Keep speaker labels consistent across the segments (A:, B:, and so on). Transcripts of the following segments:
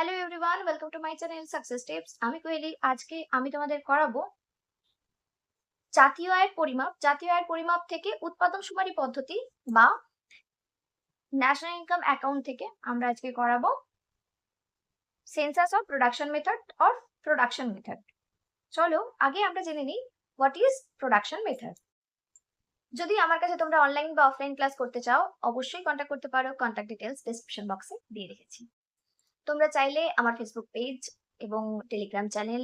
A: Hello everyone, welcome to my channel success tips. আমি কোয়েলি। আজকে আমি তোমাদের করাবো জাতীয় আয়ের পরিমাপ থেকে উৎপাদন শুমারি পদ্ধতি বা ন্যাশনাল ইনকাম অ্যাকাউন্ট থেকে আমরা আজকে করাবো census of production method or production method. চলো আগে আমরা জেনে নিই হোয়াট ইজ প্রোডাকশন মেথড। যদি আমার কাছে তোমরা অনলাইন বা অফলাইন ক্লাস করতে চাও, অবশ্যই কন্ট্যাক্ট করতে পারো। কন্ট্যাক্ট ডিটেলস ডেসক্রিপশন বক্সে দিয়ে রেখেছি। তোমরা চাইলে আমার ফেসবুক পেজ এবং টেলিগ্রাম চ্যানেল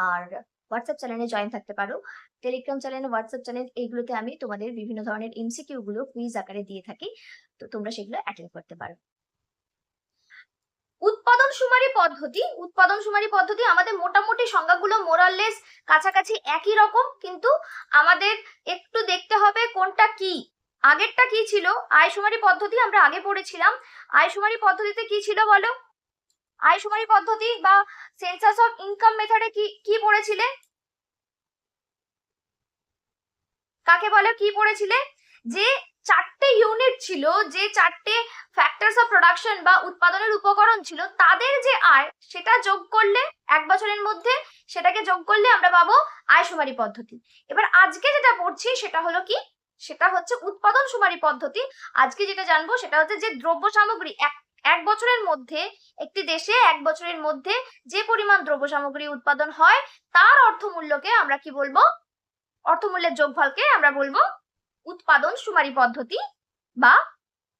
A: আর হোয়াটসঅ্যাপ চ্যানেলে জয়েন থাকতে পারো। টেলিগ্রাম চ্যানেল, হোয়াটসঅ্যাপ চ্যানেল এইগুলোতে আমি তোমাদের বিভিন্ন ধরনের এমসিকিউ গুলো কুইজ আকারে দিয়ে থাকি, তো তোমরা সেগুলো অ্যাটেন্ড করতে পারো। উৎপাদন শুমারি পদ্ধতি আমাদের মোটামুটি সংজ্ঞাগুলো মোরাললেস কাছাকাছি একই রকম, কিন্তু আমাদের একটু দেখতে হবে কোনটা কি। আগেরটা কি ছিল? আয় শুমারি পদ্ধতি আমরা আগে পড়েছিলাম। আয় শুমারি পদ্ধতিতে কি ছিল বলো? আয় শুমারি পদ্ধতি বা সেন্সাস অফ ইনকাম মেথডে কি পড়েছিলে? কাকে বলে? কি পড়েছিলে? যে চারটে ইউনিট ছিল, যে চারটে ফ্যাক্টরস অফ প্রোডাকশন বা উৎপাদনের উপকরণ ছিল, তাদের যে আয় সেটা যোগ করলে এক বছরের মধ্যে সেটাকে যোগ করলে আমরা পাবো আয় শুমারি পদ্ধতি। এবার আজকে যেটা পড়ছি সেটা হলো কি? সেটা হচ্ছে উৎপাদন শুমারি পদ্ধতি। আজকে যেটা জানবো সেটা হচ্ছে যে দ্রব্য সামগ্রী এক বছরের মধ্যে, একটি দেশে এক বছরের মধ্যে যে পরিমাণ দ্রব্য সামগ্রী উৎপাদন হয় তার অর্থমূল্যকে আমরা কি বলবো? অর্থমূল্যের যোগফলকে আমরা বলবো উৎপাদন শুমারি পদ্ধতি বা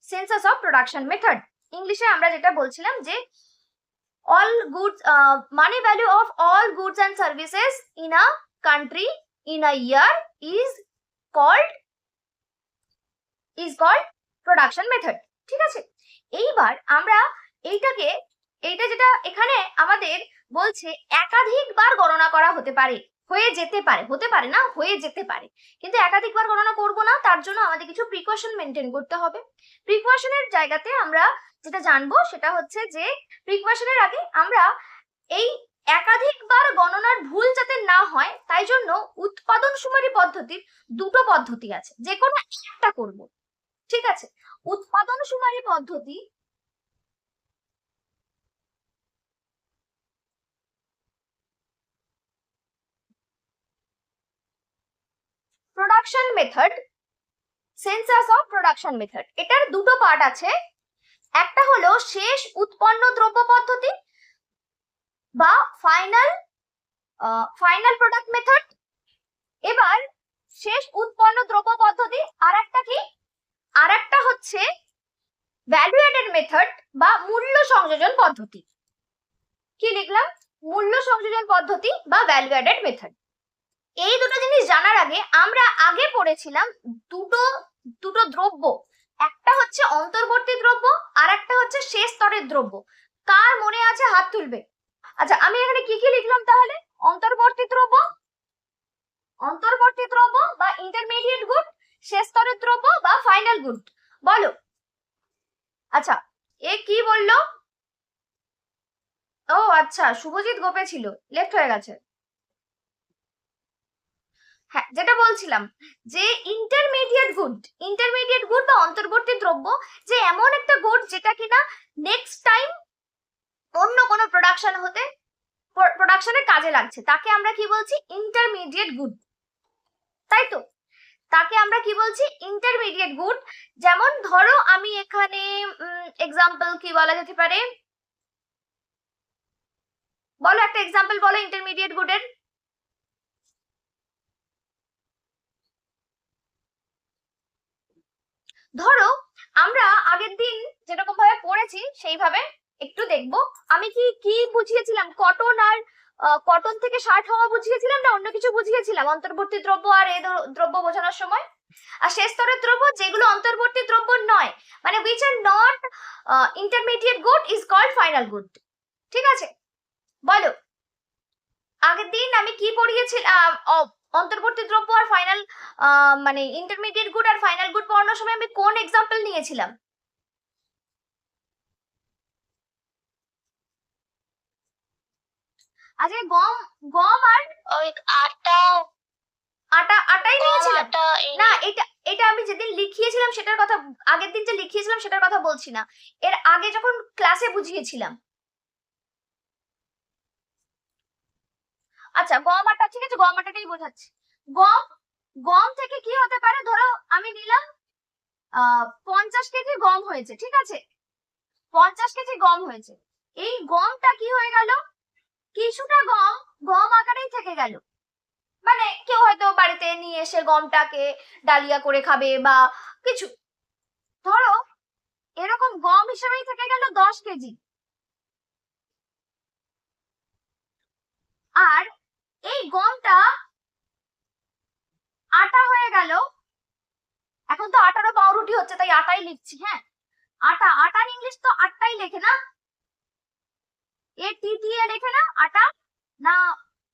A: সেন্সাস অফ প্রোডাকশন মেথড। ইংলিশে আমরা যেটা বলছিলাম যে all goods money value of all goods and services in a country in a year is called production method. ঠিক আছে, এইবার আমরা এইটা যেটা এখানে আমাদের বলছে একাধিকবার গণনা করা হতে পারে, হয়ে যেতে পারে, হতে পারে না, হয়ে যেতে পারে, কিন্তু একাধিকবার গণনা করব না। তার জন্য আমাদের কিছু প্রিকশন মেনটেন করতে হবে। প্রিকশনের জায়গাতে আমরা যেটা জানবো সেটা হচ্ছে যে প্রিকশনের আগে আমরা এই একাধিকবার গণনার ভুল যাতে না হয় তাই জন্য উৎপাদন শুমারি পদ্ধতির দুটো পদ্ধতি আছে, যে কোনো একটা করব। ঠিক আছে, উৎপাদন শুমারি পদ্ধতি production method, census of production method, এটার দুটো পার্ট আছে। একটা হলো শেষ উৎপন্ন দ্রব্য পদ্ধতি বা ফাইনাল প্রোডাক্ট মেথড। এবার শেষ উৎপন্ন দ্রব্য পদ্ধতি আর একটা কি? আর একটা হচ্ছে ভ্যালু অ্যাডেড মেথড বা মূল্য সংযোজন পদ্ধতি। কি লিখলাম? মূল্য সংযোজন পদ্ধতি বা ভ্যালু অ্যাডেড মেথড। এই দুটো জিনিস জানার আগে আমরা আগে পড়েছিলাম দুটো দ্রব্য, একটা হচ্ছে অন্তর্বর্তী দ্রব্য আর একটা হচ্ছে শেষ স্তরের দ্রব্য। কার মনে আছে হাত তুলবে? আচ্ছা, আমি এখানে কি কি লিখলাম তাহলে? অন্তর্বর্তী দ্রব্য বা ইন্টারমিডিয়েট গুড, শেষ স্তরের দ্রব্য বা ফাইনাল গুড। বলো। আচ্ছা, এ কি বললো? ও আচ্ছা, শুভজিৎ গোপে ছিল, লেফট হয়ে গেছে। হ্যাঁ, যেটা বলছিলাম যে ইন্টারমিডিয়েট গুড বা অন্তর্বর্তী দ্রব্য, যে এমন একটা গুড যেটা কিনা নেক্সট টাইম অন্য কোনো প্রোডাকশনের কাজে লাগছে, তাকে আমরা কি বলছি? Intermediate good. তাই তো, তাকে আমরা কি বলছি? Intermediate good. যেমন ধরো আমি এখানে এক্সাম্পল কি বলা যেতে পারে? বলো একটা এক্সাম্পল বলো ইন্টারমিডিয়েট গুডের। ধরো আমরা আগের দিন যেরকম ভাবে পড়েছি সেইভাবে একটু দেখবো। আমি কি কি বুঝিয়েছিলাম? কটন থেকে শার্ট হওয়া বুঝিয়েছিলাম না অন্য কিছু বুঝিয়েছিলাম অন্তর্বর্তী দ্রব্য আর এই দ্রব্য বোঝানোর সময়? আর শেষ স্তরের দ্রব্য যেগুলো অন্তর্বর্তী দ্রব্য নয়, মানে which are not intermediate good is called final good। ঠিক আছে, বলো আগের দিন আমি কি পড়িয়েছিলাম? অন্তর্বর্তী দ্রব্য আর ফাইনাল মানে ইন্টারমিডিয়েট গুড আর ফাইনাল গুড পড়ানোর সময় আমি কোন এক্সাম্পল নিয়েছিলাম? আজকে গম আর
B: ওই
A: আটাই নিয়েছিলাম না। এটা আমি যেদিন লিখিয়েছিলাম সেটার কথা, আগের দিন যে লিখিয়েছিলাম সেটার কথা বলছি না, এর আগে যখন ক্লাসে বুঝিয়েছিলাম। আচ্ছা, গম আটা, ঠিক আছে, গম আটাটাই বোঝাচ্ছি। গম গম থেকে কি হতে পারে, ধরো আমি নিলাম 50 কেজি গম হয়েছে, ঠিক আছে, 50 কেজি গম হয়েছে। এই গমটা কি হয়ে গেল, কিছুটা গম গম আকারেই থেকে গেল, মানে কেউ হয়তো বাড়িতে নিয়ে এসে গমটাকে ডালিয়া করে খাবে বা কিছু, ধরো এরকম গম হিসেবেই থেকে গেল 10 কেজি। আর এই গমটা আটা হয়ে গেল, এখন তো আটারও পাউরুটি হচ্ছে তাই আটাই লিখছি, হ্যাঁ, আটার ইংলিশ তো আটাই লেখে না, এ টি টি এ লেখে না, আটা না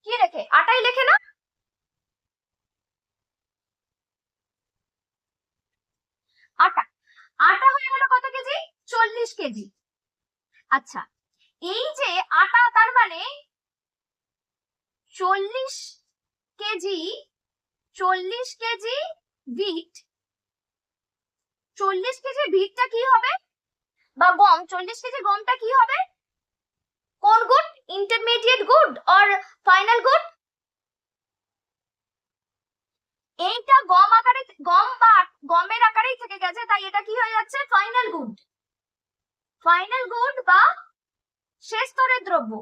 A: কি লেখে, আটাই লেখে না। আটা আটা হয়ে গেল কত কেজি, 40 কেজি। আচ্ছা, এই যে আটা, তার মানে 40 কেজি, 40 কেজি বিট, 40 কেজি বিটটা কি হবে, বা গম, 40 কেজি গমটা কি হবে, কোন good, intermediate good or final good? এইটা গম আকারে, গম বা গমের আকারেই থেকে গেছে, তাই এটা কি হয়ে যাচ্ছে, ফাইনাল গুড, ফাইনাল গুড বা শেষ স্তরের দ্রব্য।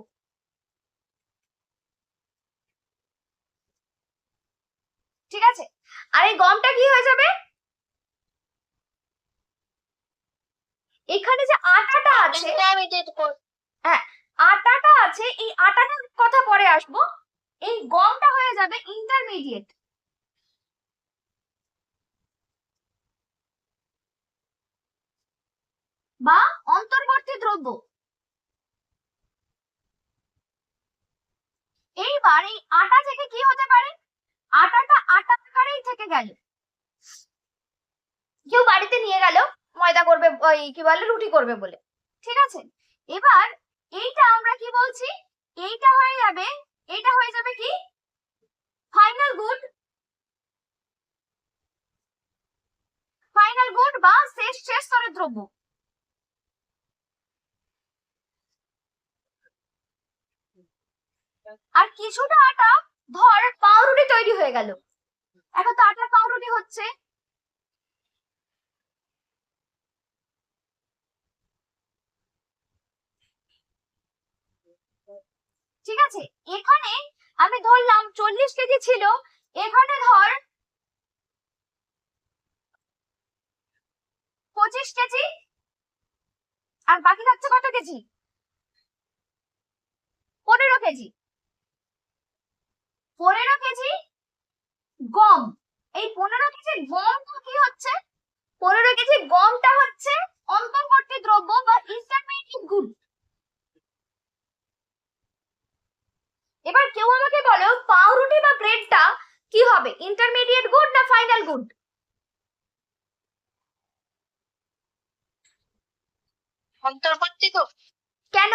A: ঠিক আছে, আর এই গমটা কি হয়ে যাবে, এখানে যে আটাটা আছে, হ্যাঁ, আটাটা আছে, এই আটাটার কথা পরে আসবো, এই গমটা হয়ে যাবে ইন্টারমিডিয়েট বা অন্তর্বর্তী দ্রব্য। এইবার এই আটা থেকে কি হতে পারে, আটাটা আটা আকারেই থেকে গেল, কেউ বাড়িতে নিয়ে গেল ময়দা করবে, ওই কি বলে রুটি করবে বলে, ঠিক আছে, এবার এইটা আমরা কি বলছি, এইটা হয়ে যাবে, এইটা হয়ে যাবে কি, ফাইনাল গুড, ফাইনাল গুড বা শেষ শেষ স্তরের দ্রব্য। আর কিছুটা আটা ধর পাউরুটি তৈরি হয়ে গেল, এখন তো আটার পাউরুটি হচ্ছে, ঠিক আছে, এখানে আমি ধরলাম 40 কেজি ছিল, এখানে ধর 25 কেজি, আর বাকি থাকছে কত কেজি, 15 কেজি, 15 কেজি গম। এই 15 কেজি গমটা কি হচ্ছে, 15 কেজি গমটা হচ্ছে অন্তর্বর্তী দ্রব্য বা ইন্টারমিডিয়েট গুড। এবার কেউ আমাকে বলো পাউরুটি বা ব্রেডটা কি হবে, ইন্টারমিডিয়েট গুড না ফাইনাল গুড? অন্তর্বর্তী গুড। কেন,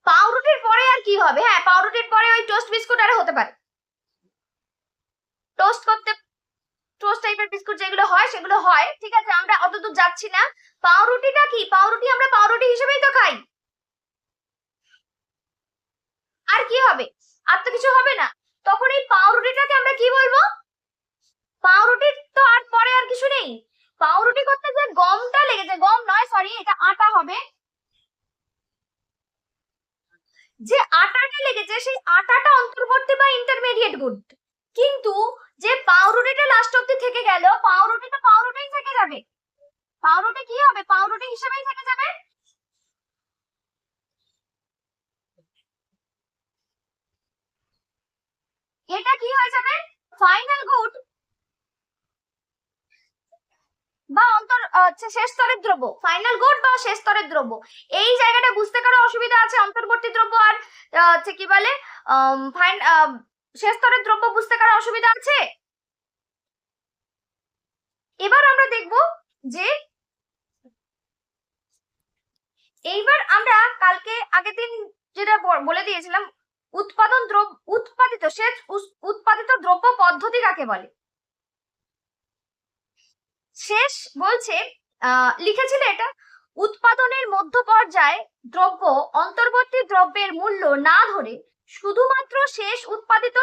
A: পাউরুটির পরে আর কি হবে, হ্যাঁ পাউরুটির পরে ওই টোস্ট বিস্কুট আর হতে পারে, টোস্ট করতে, টোস্ট টাইপের বিস্কুট যেগুলো হয় সেগুলো হয়, ঠিক আছে, আমরা অতদূর যাচ্ছি না। পাউরুটিটা কি, পাউরুটি আমরা পাউরুটি হিসেবেই তো খাই, আর কি হবে, আর তো কিছু হবে না, তখন এই পাউরুটিটাকে আমরা কি বলবো, পাউরুটির তো আর পরে আর কিছু নেই, পাউরুটি করতে যে গমটা লেগেছে, গম নয় সরি, এটা আটা হবে, যে আটাটা লেগেছে সেই আটাটা অন্তর্বর্তী বা ইন্টারমিডিয়েট গুড, কিন্তু যে পাউরুটিটা লাস্ট অব্দি থেকে গেল, পাউরুটি তো পাউরুটিই থেকে যাবে, পাউরুটি কি হবে, পাউরুটি হিসেবেই থেকে যাবে। এটা কি হয়ে যাবে, ফাইনাল গুড বা শেষ স্তরের দ্রব্য, ফাইনাল গুড বা শেষ স্তরের দ্রব্য। এই জায়গাটা বুঝতে কারো অসুবিধা আছে, অন্তর্বর্তী দ্রব্য আর কি বলে শেষ স্তরের দ্রব্য বুঝতে কারো অসুবিধা আছে? এবার আমরা দেখব যে, এইবার আমরা কালকে আগের দিন যেটা বলে দিয়েছিলাম, উৎপাদিত দ্রব্য পদ্ধতি কাকে বলে। শেষ বলছে লিখেছিল এটা, উৎপাদনের মধ্য পর্যায়ে দ্রব্য অন্তর্বর্তী দ্রব্যের মূল্য না ধরে শুধুমাত্র শেষ উৎপাদিত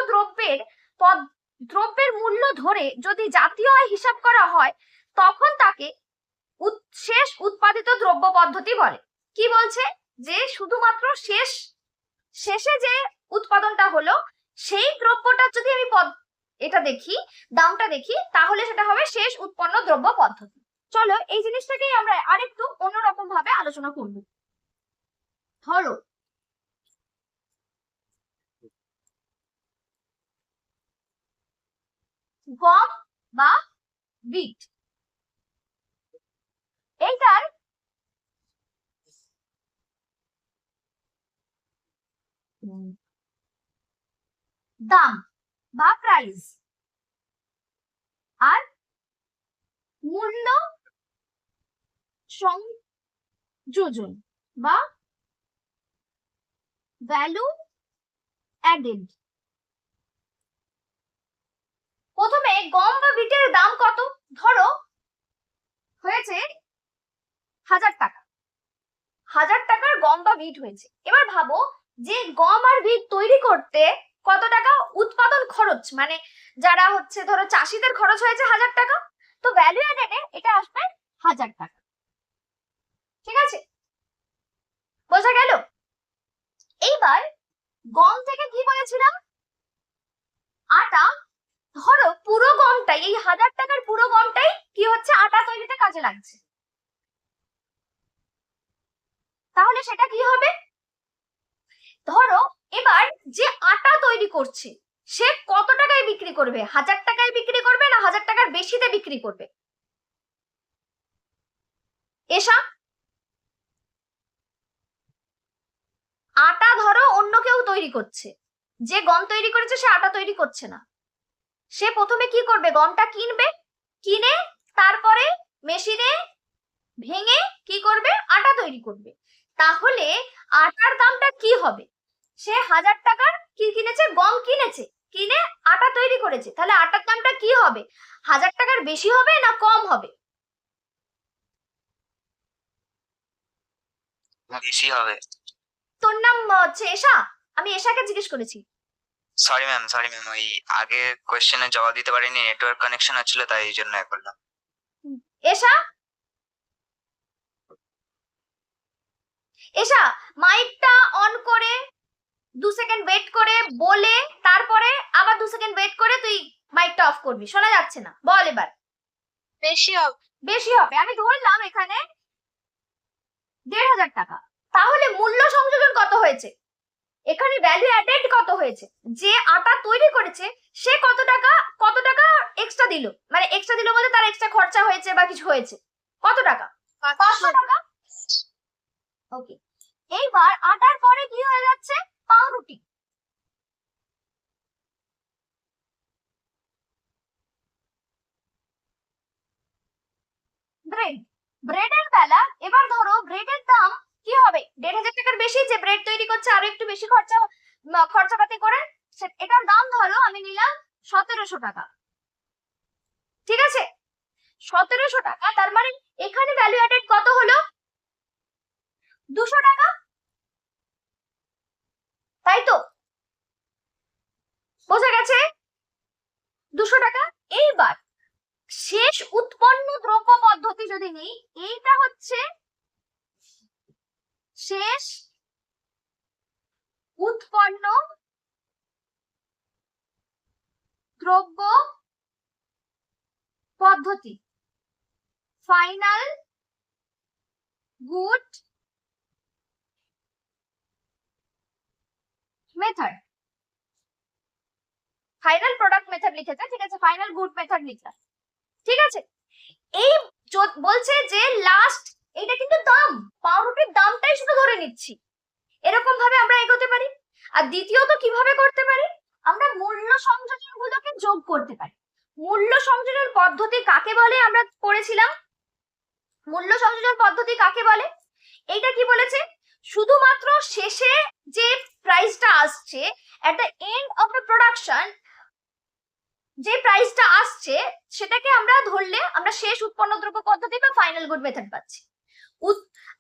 A: দ্রব্যের মূল্য ধরে যদি জাতীয় আয় হিসাব করা হয় তখন তাকে শেষ উৎপাদিত দ্রব্য পদ্ধতি বলে। কি বলছে যে শুধুমাত্র শেষে যে উৎপাদনটা হলো সেই দ্রব্যটা যদি আমি এটা দেখি, দামটা দেখি, তাহলে সেটা হবে শেষ উৎপন্ন দ্রব্য পদ্ধতি। চলো এই জিনিসটাকেই আমরা আরেকটু অন্যরকম ভাবে আলোচনা করব। ধরো গম বা বিট, এইটার দাম বা প্রাইস আর মূল্য সংযোজন বা ভ্যালু অ্যাডেড। প্রথমে গম বা বিটের দাম কত? ধরো হয়েছে 1000 টাকা, 1000 টাকার গম বা বিট হয়েছে। এবার ভাবো যে গম আর বিট তৈরি করতে কত টাকা উৎপাদন খরচ, মানে যারা হচ্ছে ধরো চাষিদের খরচ হয়েছে 1000 টাকা, তো ভ্যালু অ্যাডেডে এটা আসবে 1000 টাকা। ঠিক আছে, বোঝা গেল? এইবার গম থেকে কি বলেছিলাম, আটা। ধরো পুরো গমটাই, এই 1000 টাকার পুরো গমটাই কি হচ্ছে আটা তৈরিতে কাজে লাগছে, তাহলে সেটা কি হবে? ধরো এবার যে আটা তৈরি করছে সে কত টাকায় বিক্রি করবে? 1000 টাকায় বিক্রি করবে না 1000 টাকার বেশিতে বিক্রি করবে? এসা আটা ধরো অন্য কেউ তৈরি করছে, যে গম তৈরি করেছে সে আটা তৈরি করছে না, সে প্রথমে কি করবে? গমটা কিনবে, কিনে তারপরে মেশিনে ভেঙে কি করবে? আটা তৈরি করবে। তাহলে আটার দামটা কি হবে? সে 1000 টাকার কি কিনেছে? গম কিনেছে, কিনে আটা তৈরি করেছে, তাহলে আটার দামটা কি হবে? 1000 টাকার বেশি হবে না কম হবে?
B: বেশি হবে।
A: তোর নাম হচ্ছে এশা? আমি এশাকে জিজ্ঞেস করেছি।
B: সরি ম্যাম ওই আগে কোশ্চেনের জবাব দিতে পারিনি, নেটওয়ার্ক কানেকশন হচ্ছিল তাই এই জন্য করলাম।
A: এশা, এশা মাইকটা অন করে 2 সেকেন্ড ওয়েট করে বলে তারপরে আবার 2 সেকেন্ড ওয়েট করে তুই মাইকটা অফ করবি, শোনা যাচ্ছে না। বল এবার।
C: বেশি হবে।
A: বেশি হবে, আমি ধরলাম এখানে 1500 টাকা। তাহলে মূল্য সংযোজন কত হয়েছে? এখানে ভ্যালু অ্যাডেড কত হয়েছে? যে আটা তৈরি করেছে সে কত টাকা এক্সট্রা দিল, মানে এক্সট্রা দিল বলতে তার এক্সট্রা খরচা হয়েছে বা কিছু হয়েছে, কত টাকা? 500 টাকা। ওকে, এইবার আটার পরে কি হয়ে যাচ্ছে? পাউরুটি। ব্রেডের বেলা এবার ধরো ব্রেডের দাম কি হবে? 1500 টাকার বেশি, যে ব্রেড তৈরি করছে আরো একটু বেশি খরচাপাতি করে, এটার দাম ধরো আমি নিলাম 1700 টাকা। ঠিক আছে, 1700 টাকা। তার মানে এখানে ভ্যালু অ্যাডেড কত হলো? 200 টাকা, তাই তো? বোঝা গেছে? 200 টাকা। এইবার শেষ উৎপন্ন দ্রব্য পদ্ধতি যদি নেই, এইটা হচ্ছে শেষ উৎপন্ন দ্রব্য পদ্ধতি, final good method. Final product method লিখেছে, ঠিক আছে, ফাইনাল গুড মেথড লিখা, ঠিক আছে। এই বলছে যে লাস্ট, এটা কিন্তু দাম, পাউরুটির দামটাই শুধু ধরে নিচ্ছি, এরকম ভাবে আমরা এগোতে পারি। আর দ্বিতীয়ত কিভাবে করতে পারি? আমরা মূল্য সংযোজন গুলোকে যোগ করতে পারি। মূল্য সংযোজন পদ্ধতি কাকে বলে আমরা পড়েছিলাম? মূল্য সংযোজন পদ্ধতি কাকে বলে? এইটা কি বলেছে? শুধুমাত্র শেষে যে প্রাইসটা আসছে, at the end of the production যে প্রাইসটা আসছে সেটাকে আমরা ধরলে আমরা শেষ উৎপন্ন দ্রব্য পদ্ধতি বা ফাইনাল গুড মেথড পাচ্ছি।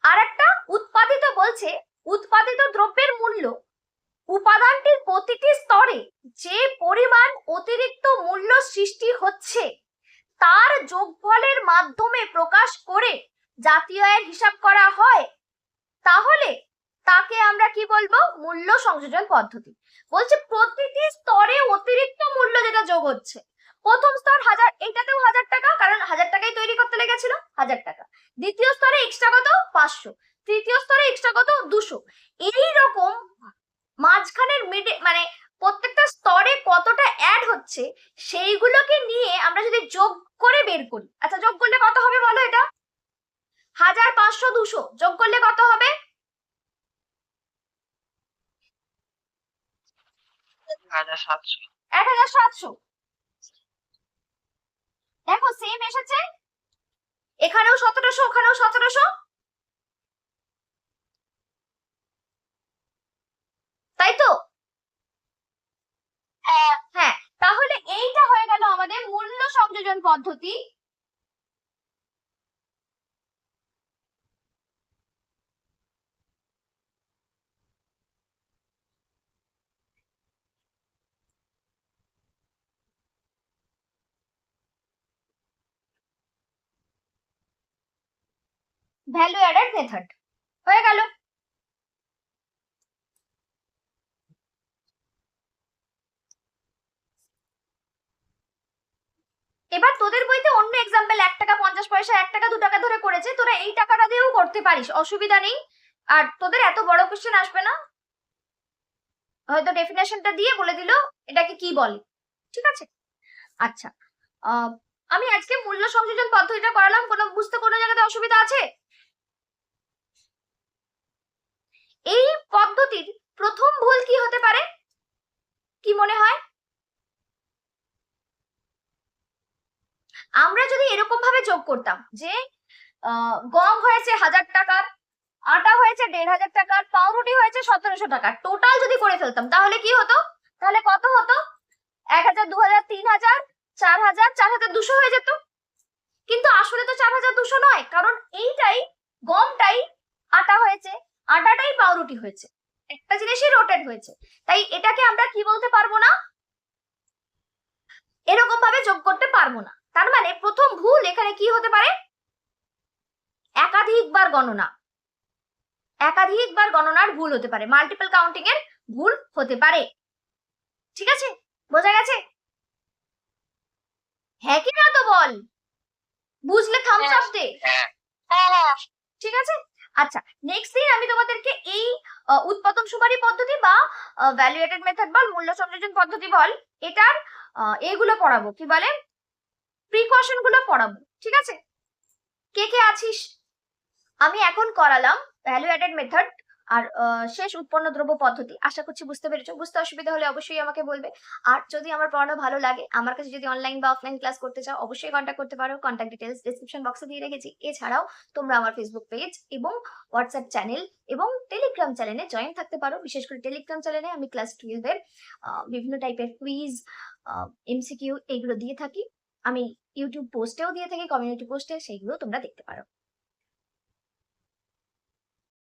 A: আর একটা উৎপাদিত বলছে উৎপাদিত দ্রব্যের মূল্য উপাদানটির প্রতিটি স্তরে যে পরিমাণ অতিরিক্ত মূল্য সৃষ্টি হচ্ছে তার যোগফলের মাধ্যমে প্রকাশ করে জাতীয় আয়ের হিসাব করা হয়, তাহলে তাকে আমরা কি বলবো? মূল্য সংযোজন পদ্ধতি। বলছে প্রতিটি স্তরে অতিরিক্ত মূল্য যেটা যোগ হচ্ছে, প্রথম স্তর 1000, এইটাতেও 1000 টাকা, কারণ 1000 টাকাই তৈরি করতে লেগেছিল, 1000 টাকা। দ্বিতীয় স্তরে এক্সট্রা কত? 500। তৃতীয় স্তরে এক্সট্রা কত? 200। এই রকম মাঝখানের মানে প্রত্যেকটা স্তরে কতটা অ্যাড হচ্ছে সেইগুলোকে নিয়ে আমরা যদি যোগ করে বের করি, আচ্ছা যোগ করলে কত হবে বলো? এটা 1000, 500, 200 যোগ করলে কত হবে?
B: 1700।
A: 1700। দেখো সেম এসেছে, এখানেও 1700, ওখানেও 1700, তাই তো?
C: হ্যাঁ
A: হ্যাঁ, তাহলে এইটা হয়ে গেল আমাদের মূল্য সংযোজন পদ্ধতি। ভ্যালু অ্যাডেড মেথড হয়ে গেল। এবার তোদের বইতে অন্য এক্সাম্পল 1 টাকা 50 পয়সা, 1 টাকা 2 টাকা ধরে করেছে, তোরা এই টাকাটা দিয়েও করতে পারিস, অসুবিধা নেই। আর তোদের এত বড় কোশ্চেন আসবে না, হয়তো ডেফিনেশনটা দিয়ে বলে দিল এটাকে কি বলে, ঠিক আছে? আচ্ছা, আমি আজকে মূল্য সংযোজন পদ্ধতিটা করালাম, কোনো বুঝতে কোনো জায়গাতে অসুবিধা আছে? এই পদ্ধতির প্রথম ভুল কি হতে পারে, কি মনে হয়? আমরা যদি এরকম ভাবে যোগ করতাম যে গম হয়েছে 1000 টাকার, আটা হয়েছে 1500 টাকার, পাউরুটি হয়েছে 1700 টাকা, টোটাল যদি করে ফেলতাম তাহলে কি হতো? তাহলে কত হতো? 1000, 2000, 3000, 4000, 4200 হয়ে যেত। কিন্তু আসলে তো 4200 নয়, কারণ এইটাই গমটাই আটা হয়েছে, আটাটাই পাউরুটি হয়েছে, একটা জিনিসই রোটেট হয়েছে, তাই এটাকে আমরা কি বলতে পারবো না, এরকম ভাবে যোগ করতে পারবো না। তার মানে প্রথম ভুল এখানে কি হতে পারে? একাধিকবার গণনার ভুল হতে পারে, মাল্টিপল কাউন্টিং এর ভুল হতে পারে। ঠিক আছে, বোঝা গেছে? হ্যাঁ কি না তো বল, বুঝলে থামস আপ দে।
B: হ্যাঁ
C: হ্যাঁ
A: ঠিক আছে, আচ্ছা নেক্সট দিন আমি তোমাদেরকে এই উৎপাদন সুপারি পদ্ধতি বা ভ্যালু অ্যাডেড মেথড বল, মূল্য সংযোজন পদ্ধতি বল, এটার এইগুলো পড়াবো, কি বলে, প্রিকশন গুলো পড়াবো। ঠিক আছে, কে কে আছিস? আমি এখন করালাম ভ্যালু অ্যাডেড মেথড আর শেষ উৎপন্ন দ্রব্য পদ্ধতি। আশা করছি বুঝতে পেরেছো। বুঝতে অসুবিধা হলে অবশ্যই আমাকে বলবে। আর যদি আমার পড়ানো ভালো লাগে, আমার কাছে যদি অনলাইন বা অফলাইন ক্লাস করতে চাও, অবশ্যই কন্ট্যাক্ট করতে পারো। কন্ট্যাক্ট ডিটেলস ডেসক্রিপশন বক্সে দিয়ে রেখেছি। এছাড়াও তোমরা আমার ফেসবুক পেজ এবং হোয়াটসঅ্যাপ চ্যানেল এবং টেলিগ্রাম চ্যানেলে জয়েন থাকতে পারো। বিশেষ করে টেলিগ্রাম চ্যানেলে আমি ক্লাস 12 এর বিভিন্ন টাইপের কুইজ, এমসিকিউ এইগুলো দিয়ে থাকি। আমি ইউটিউব পোস্টেও দিয়ে থাকি, কমিউনিটি পোস্টে, সেইগুলো তোমরা দেখতে পারো।